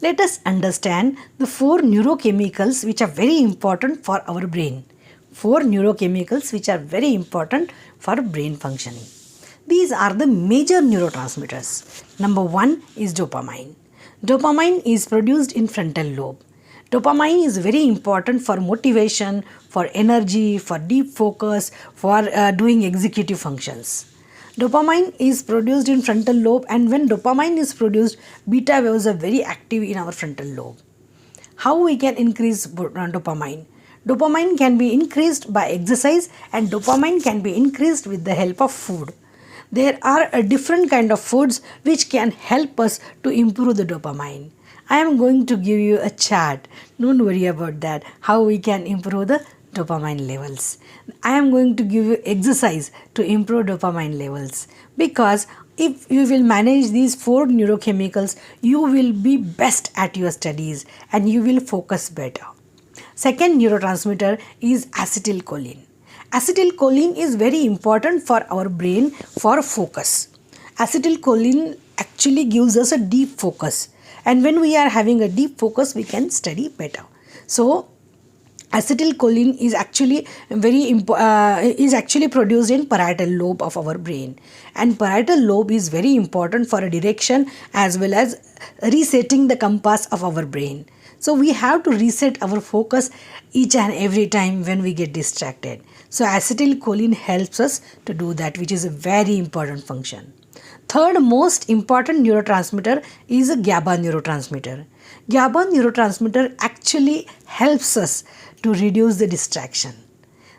Let us understand the 4 neurochemicals which are very important for our brain. 4 neurochemicals which are very important for brain functioning. These are the major neurotransmitters. Number 1 is dopamine. Dopamine is produced in frontal lobe. Dopamine is very important for motivation, for energy, for deep focus, for doing executive functions. Dopamine is produced in frontal lobe, and when dopamine is produced, beta waves are very active in our frontal lobe. How we can increase dopamine? Dopamine can be increased by exercise, and dopamine can be increased with the help of food. There are a different kind of foods which can help us to improve the dopamine. I am going to give you a chart. Don't worry about that. How we can improve the dopamine levels. I am going to give you exercise to improve dopamine levels, because if you will manage these 4 neurochemicals, you will be best at your studies and you will focus better. Second neurotransmitter is acetylcholine. Acetylcholine is very important for our brain for focus. Acetylcholine actually gives us a deep focus, and when we are having a deep focus, we can study better. So acetylcholine is actually produced in parietal lobe of our brain, and parietal lobe is very important for a direction as well as resetting the compass of our brain. So we have to reset our focus each and every time when we get distracted. So acetylcholine helps us to do that, which is a very important function. Third most important neurotransmitter is a GABA neurotransmitter. GABA neurotransmitter actually helps us to reduce the distraction.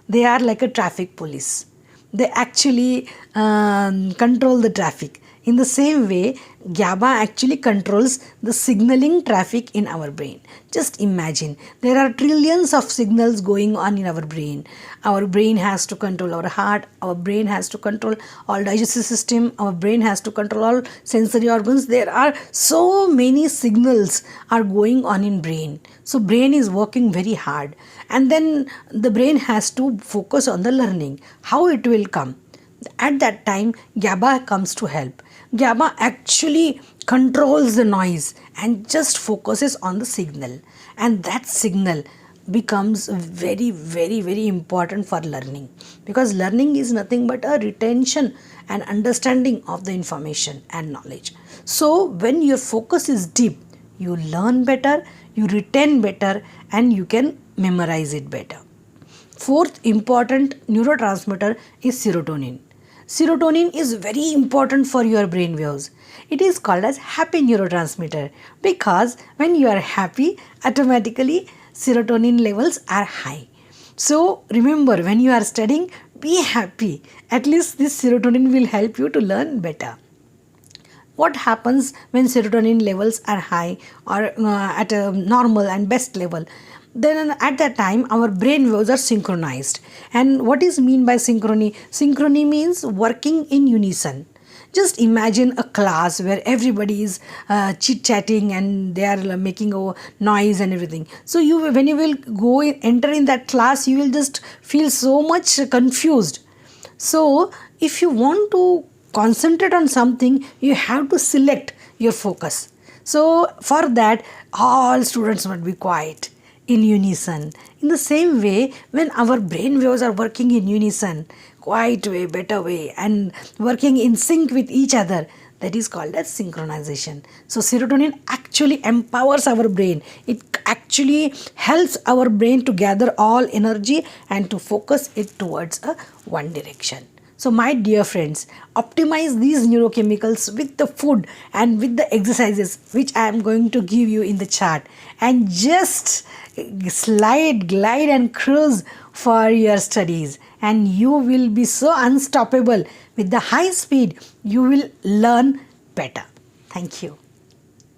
They are like a traffic police. They actually control the traffic. In the same way, GABA actually controls the signaling traffic in our brain. Just imagine, there are trillions of signals going on in our brain. Our brain has to control our heart, our brain has to control all digestive system, our brain has to control all sensory organs. There are so many signals are going on in brain. So brain is working very hard, and then the brain has to focus on the learning. How it will come? At that time, GABA comes to help. GABA actually controls the noise and just focuses on the signal, and that signal becomes very, very, very important for learning, because learning is nothing but a retention and understanding of the information and knowledge. So when your focus is deep, you learn better, you retain better, and you can memorize it better. Fourth important neurotransmitter is serotonin. Serotonin is very important for your brain waves. It is called as happy neurotransmitter, because when you are happy, automatically serotonin levels are high. So remember, when you are studying, be happy. At least this serotonin will help you to learn better. What happens when serotonin levels are high or at a normal and best level? Then at that time our brain waves are synchronized. And what is mean by synchrony? Synchrony means working in unison. Just imagine a class where everybody is chit-chatting and they are making a noise and everything. So when you will enter in that class, you will just feel so much confused. So if you want to concentrate on something, you have to select your focus. So for that, all students must be quiet, in unison. In the same way, when our brain waves are working in unison, quiet way, better way, and working in sync with each other, that is called as synchronization. So serotonin actually empowers our brain. It actually helps our brain to gather all energy and to focus it towards one direction. So my dear friends, optimize these neurochemicals with the food and with the exercises which I am going to give you in the chart, and just glide and cruise for your studies, and you will be so unstoppable. With the high speed, you will learn better. Thank you.